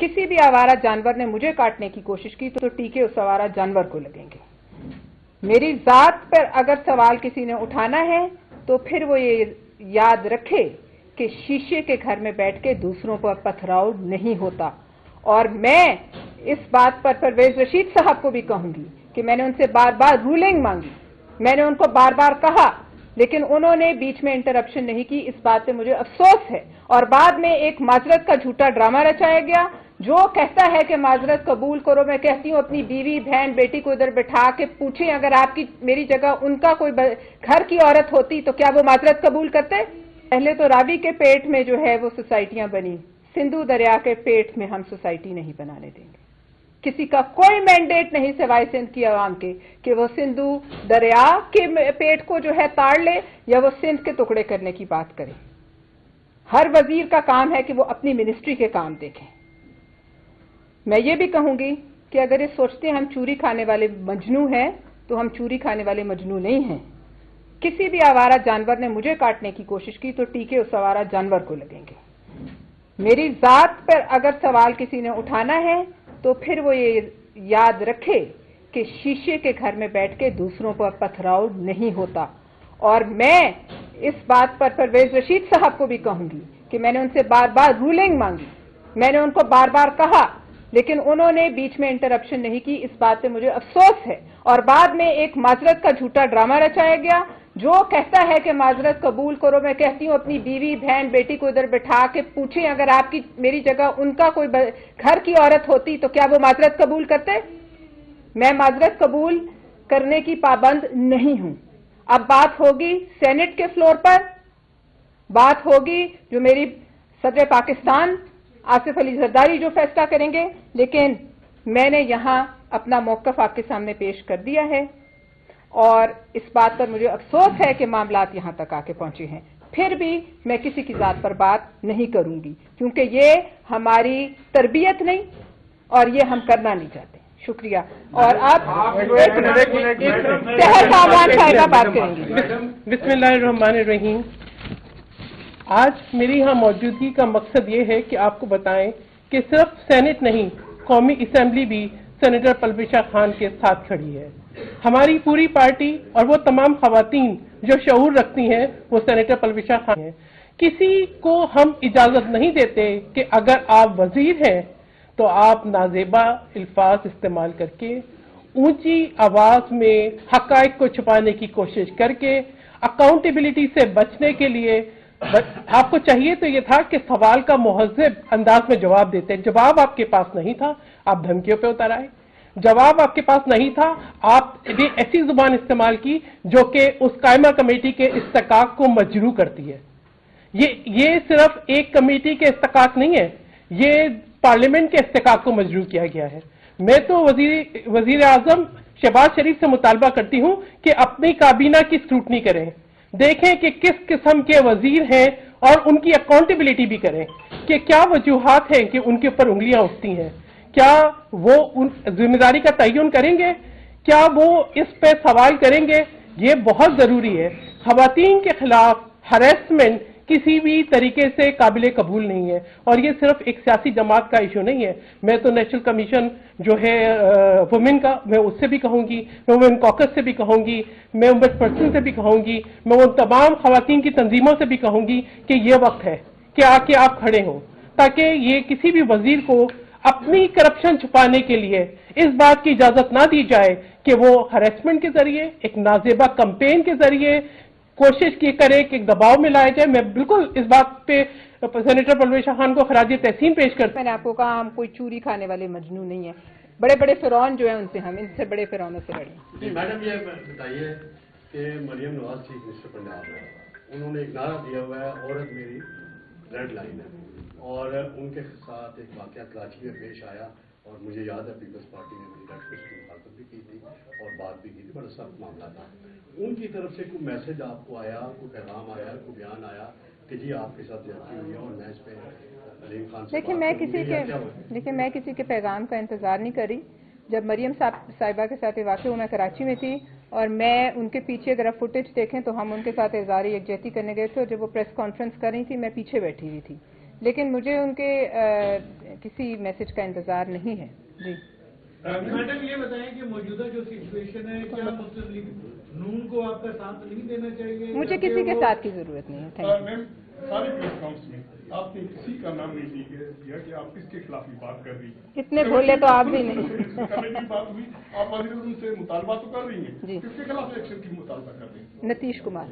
किसी भी आवारा जानवर ने मुझे काटने की कोशिश की तो टीके उस आवारा जानवर को लगेंगे। मेरी जात पर अगर सवाल किसी ने उठाना है तो फिर वो ये याद रखे कि शीशे के घर में बैठ के दूसरों पर पथराव नहीं होता। और मैं इस बात पर परवेज रशीद साहब को भी कहूंगी कि मैंने उनसे बार बार रूलिंग मांगी, मैंने उनको बार बार कहा, लेकिन उन्होंने बीच में इंटरप्शन नहीं की। इस बात पे मुझे अफसोस है। और बाद में एक माजरत का झूठा ड्रामा रचाया गया जो कहता है कि माजरत कबूल करो। मैं कहती हूँ अपनी बीवी बहन बेटी को इधर बिठा के पूछें, अगर आपकी मेरी जगह उनका कोई घर की औरत होती तो क्या वो माजरत कबूल करते? पहले तो रावी के पेट में जो है वो सोसाइटियां बनी, सिंधु दरिया के पेट में हम सोसाइटी नहीं बनाने देंगे। किसी का कोई मैंडेट नहीं सिवाय सिंध की आवाम के कि वो सिंधु दरिया के पेट को जो है ताड़ ले या वो सिंध के टुकड़े करने की बात करे। हर वजीर का काम है कि वो अपनी मिनिस्ट्री के काम देखें। मैं ये भी कहूंगी कि अगर ये सोचते हैं हम चूरी खाने वाले मजनू हैं तो हम चूरी खाने वाले मजनू नहीं हैं। किसी भी आवारा जानवर ने मुझे काटने की कोशिश की तो टीके उस आवारा जानवर को लगेंगे। मेरी जात पर अगर सवाल किसी ने उठाना है तो फिर वो ये याद रखे कि शीशे के घर में बैठ के दूसरों पर पथराव नहीं होता। और मैं इस बात पर परवेज रशीद साहब को भी कहूंगी कि मैंने उनसे बार बार रूलिंग मांगी, मैंने उनको बार बार कहा, लेकिन उन्होंने बीच में इंटरप्शन नहीं की। इस बात पे मुझे अफसोस है। और बाद में एक माजरत का झूठा ड्रामा रचाया गया जो कहता है कि माजरत कबूल करो। मैं कहती हूँ अपनी बीवी बहन बेटी को इधर बिठा के पूछें, अगर आपकी मेरी जगह उनका कोई घर की औरत होती तो क्या वो माजरत कबूल करते? मैं माजरत कबूल करने की पाबंद नहीं हूं। अब बात होगी सेनेट के फ्लोर पर, बात होगी जो मेरी सदर पाकिस्तान आसिफ अली जरदारी जो फैसला करेंगे, लेकिन मैंने यहां अपना मौकफ आपके सामने पेश कर दिया है। और इस बात पर मुझे अफसोस है कि मामलात यहां तक आके पहुंचे हैं। फिर भी मैं किसी की जात पर बात नहीं करूंगी क्योंकि ये हमारी तरबियत नहीं और ये हम करना नहीं चाहते। शुक्रिया। और अब साहिबा बात करेंगी। बिस्मिल्लाहिर्रहमानिर्रहीम। आज मेरी यहाँ मौजूदगी का मकसद ये है कि आपको बताएं कि सिर्फ सेनेट नहीं, कौमी असेंबली भी सेनेटर पलबिशा खान के साथ खड़ी है। हमारी पूरी पार्टी और वो तमाम खवातीन जो शऊर रखती हैं वो सेनेटर पलबिशा खान है। किसी को हम इजाजत नहीं देते कि अगर आप वजीर हैं तो आप नाजेबा अल्फाज इस्तेमाल करके, ऊंची आवाज में हकायक को छुपाने की कोशिश करके, अकाउंटेबिलिटी से बचने के लिए आपको चाहिए तो ये था कि सवाल का मुहज़्ज़ब अंदाज में जवाब देते। जवाब आपके पास नहीं था, आप धमकियों पे उतर आए। जवाब आपके पास नहीं था, आपने ऐसी जुबान इस्तेमाल की जो कि उस कायमा कमेटी के इस्तिकाक को मजरू करती है। ये सिर्फ एक कमेटी के इस्तिकाक नहीं है, ये पार्लियामेंट के इस्तिकाक को मजरू किया गया है। मैं तो वजीर आजम शहबाज शरीफ से मुतालबा करती हूं कि अपनी काबीना की स्क्रूटनी करें, देखें कि किस किस्म के वजीर हैं और उनकी अकाउंटेबिलिटी भी करें कि क्या वजूहात हैं कि उनके ऊपर उंगलियां उठती हैं। क्या वो उन जिम्मेदारी का तयन करेंगे, क्या वो इस पे सवाल करेंगे? ये बहुत जरूरी है। खवातीन के खिलाफ हरेसमेंट किसी भी तरीके से काबिल कबूल नहीं है और ये सिर्फ एक सियासी जमात का इशू नहीं है। मैं तो नेशनल कमीशन जो है वुमेन का, मैं उससे भी कहूंगी, मैं वुमेन कॉकस से भी कहूंगी, मैं पर्सन से भी कहूंगी, मैं उन तमाम खवातीन की तंजीमों से भी कहूंगी कि ये वक्त है कि आके आप खड़े हों ताकि ये किसी भी वजीर को अपनी करप्शन छुपाने के लिए इस बात की इजाजत ना दी जाए कि वो हरेसमेंट के जरिए, एक नाजेबा कैंपेन के जरिए कोशिश की करे कि दबाव में लाया जाए। मैं बिल्कुल इस बात पे सेनेटर पलबिशा खान को खराज तहसीन पेश करता। मैंने आपको कहा हम कोई चूरी खाने वाले मजनू नहीं है। बड़े बड़े फिरौन जो है उनसे हम इनसे बड़े फिरौनों से लड़े। जी मैडम, ये बताइए कि मरियम नवाज चीफ मिनिस्टर पंजाब है, उन्होंने एक नारा दिया हुआ है औरत मेरी रेड लाइन है, और उनके साथ एक वाकया कराची में पेश आया और मुझे याद है पीपल्स पार्टी ने मेरी रेड की मुखातब भी की थी और बात भी की थी, बड़ा सख्त मामला था। उनकी तरफ से कोई मैसेज आपको आया, कोई पैगाम आया, कोई बयान आया कि जी आपके साथ ज्यादती हुई है और मैं इस पे अलीम खान से देखिए मैं किसी के पैगाम का इंतजार नहीं करी। जब मरियम साहिबा के साथ ये वाक़या हुआ, मैं कराची में थी और मैं उनके पीछे अगर आप फुटेज देखें तो हम उनके साथ इज़हार यकजहती करने गए थे और जब वो प्रेस कॉन्फ्रेंस कर रही थी मैं पीछे बैठी हुई थी। لیکن مجھے ان کے کسی میسج کا انتظار نہیں ہے. جی میڈم یہ بتائیں کہ موجودہ جو سچویشن ہے کیا مسلم لیگ نون کو آپ کا ساتھ نہیں دینا چاہیے؟ مجھے کسی کے ساتھ کی ضرورت نہیں ہے. Thank you. میم سارے پریس کانفرنس میں آپ نے کسی کا نام نہیں دیا کہ آپ کس کے خلاف یہ بات کر رہی ہیں. اتنے بھولے تو آپ بھی نہیں. کرنے کی بات ہوئی, آپ وزیر اعظم سے مطالبہ تو کر رہی ہیں, جی. کس کے خلاف ایکشن کی مطالبہ کر رہی ہیں؟ نتیش کمار,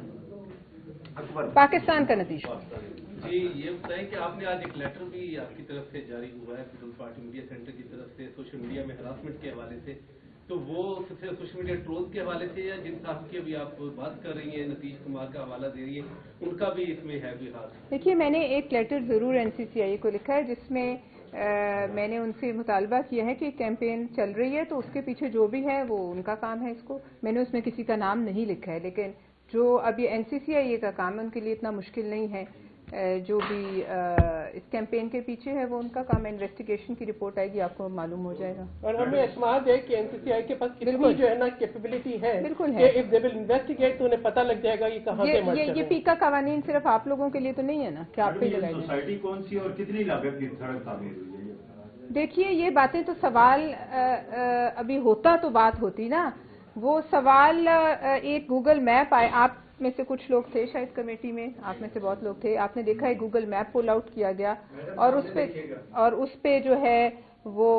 پاکستان کا نتیش کمار. جی یہ بتائیں کہ آپ نے آج ایک لیٹر بھی آپ کی طرف سے جاری ہوا ہے پیپلز پارٹی میڈیا سینٹر کی طرف سے سوشل میڈیا میں ہراسمنٹ کے حوالے سے, تو وہ سوشل میڈیا ٹرول کے حوالے سے یا جن صاحب کی ابھی آپ بات کر رہی ہیں نتیش کمار کا حوالہ دے رہی ہیں ان کا بھی اس میں ہے کوئی ہاتھ؟ دیکھیے میں نے ایک لیٹر ضرور NCCI کو لکھا ہے جس میں میں نے ان سے مطالبہ کیا ہے کہ کیمپین چل رہی ہے تو اس کے پیچھے جو بھی ہے وہ ان کا کام ہے. اس کو میں نے اس میں کسی کا نام نہیں لکھا ہے, لیکن جو اب یہ NCCI کا کام ہے ان کے لیے اتنا مشکل نہیں ہے. جو بھی اس کیمپین کے پیچھے ہے وہ ان کا کام ہے. انویسٹیگیشن کی رپورٹ آئے گی, آپ کو معلوم ہو جائے گا. اور ہمیں اعتماد ہے کہ NCCI کے پاس اتنی جو ہے نا کیپیبلٹی ہے بالکل کہ if they will investigate تو انہیں پتہ لگ جائے گا یہ کہاں سے مرچ یہ پیکا قوانین صرف آپ لوگوں کے لیے تو نہیں ہے نا کہ آپ پہ لگائے جائیں. سوسائٹی کون سی اور کتنی لاگت کی سڑک تعمیر ہوئی ہے؟ دیکھیے یہ باتیں تو سوال ابھی ہوتا تو بات ہوتی نا. وہ سوال ایک گوگل میپ آئے, آپ میں سے کچھ لوگ تھے شاید کمیٹی میں, آپ میں سے بہت لوگ تھے, آپ نے دیکھا ہے گوگل میپ پول آؤٹ کیا گیا اور اس پہ جو ہے وہ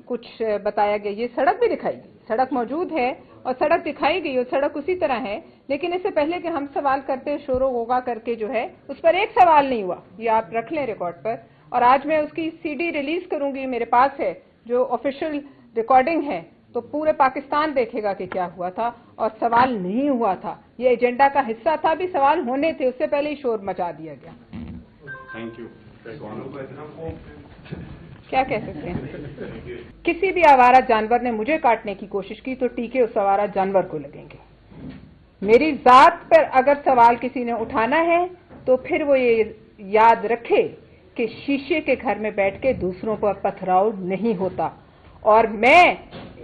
کچھ بتایا گیا. یہ سڑک بھی دکھائی گئی, سڑک موجود ہے اور سڑک دکھائی گئی اور سڑک اسی طرح ہے. لیکن اس سے پہلے کہ ہم سوال کرتے شور و غوغا کر کے جو ہے اس پر ایک سوال نہیں ہوا, یہ آپ رکھ لیں ریکارڈ پر. اور آج میں اس کی CD ریلیز کروں گی, میرے پاس ہے جو آفیشیل ریکارڈنگ ہے, تو پورے پاکستان دیکھے گا کہ کیا ہوا تھا. اور سوال نہیں ہوا تھا, یہ ایجنڈا کا حصہ تھا, بھی سوال ہونے تھے, اس سے پہلے ہی شور مچا دیا گیا. Thank you. کیا کہہ سکتے ہیں. کسی بھی آوارہ جانور نے مجھے کاٹنے کی کوشش کی تو ٹیکے اس آوارہ جانور کو لگیں گے. میری ذات پر اگر سوال کسی نے اٹھانا ہے تو پھر وہ یہ یاد رکھے کہ شیشے کے گھر میں بیٹھ کے دوسروں پر پتھراؤ نہیں ہوتا. اور میں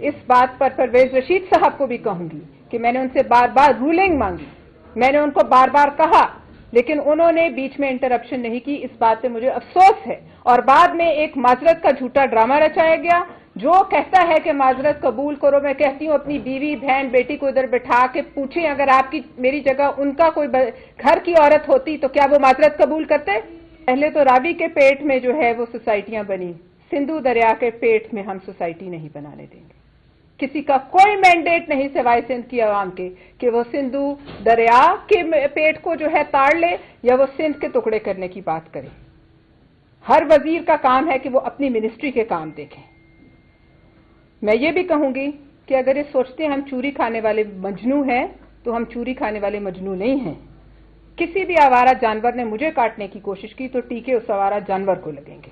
اس بات پر پرویز رشید صاحب کو بھی کہوں گی کہ میں نے ان سے بار بار رولنگ مانگی, میں نے ان کو بار بار کہا, لیکن انہوں نے بیچ میں انٹرپشن نہیں کی. اس بات پہ مجھے افسوس ہے. اور بعد میں ایک معذرت کا جھوٹا ڈرامہ رچایا گیا. جو کہتا ہے کہ معذرت قبول کرو, میں کہتی ہوں اپنی بیوی بہن بیٹی کو ادھر بٹھا کے پوچھیں اگر آپ کی میری جگہ ان کا کوئی گھر کی عورت ہوتی تو کیا وہ معذرت قبول کرتے؟ پہلے تو راوی کے پیٹ میں جو ہے وہ سوسائٹیاں بنی, سندھو دریا کے پیٹ میں ہم سوسائٹی نہیں بنانے دیں گے. کسی کا کوئی مینڈیٹ نہیں سوائے سندھ کی عوام کے کہ وہ سندھو دریا کے پیٹ کو جو ہے تاڑ لے یا وہ سندھ کے ٹکڑے کرنے کی بات کرے. ہر وزیر کا کام ہے کہ وہ اپنی منسٹری کے کام دیکھیں. میں یہ بھی کہوں گی کہ اگر یہ سوچتے ہیں ہم چوری کھانے والے مجنو ہیں تو ہم چوری کھانے والے مجنو نہیں ہیں. کسی بھی آوارہ جانور نے مجھے کاٹنے کی کوشش کی تو ٹیکے اس آوارہ جانور کو لگیں گے.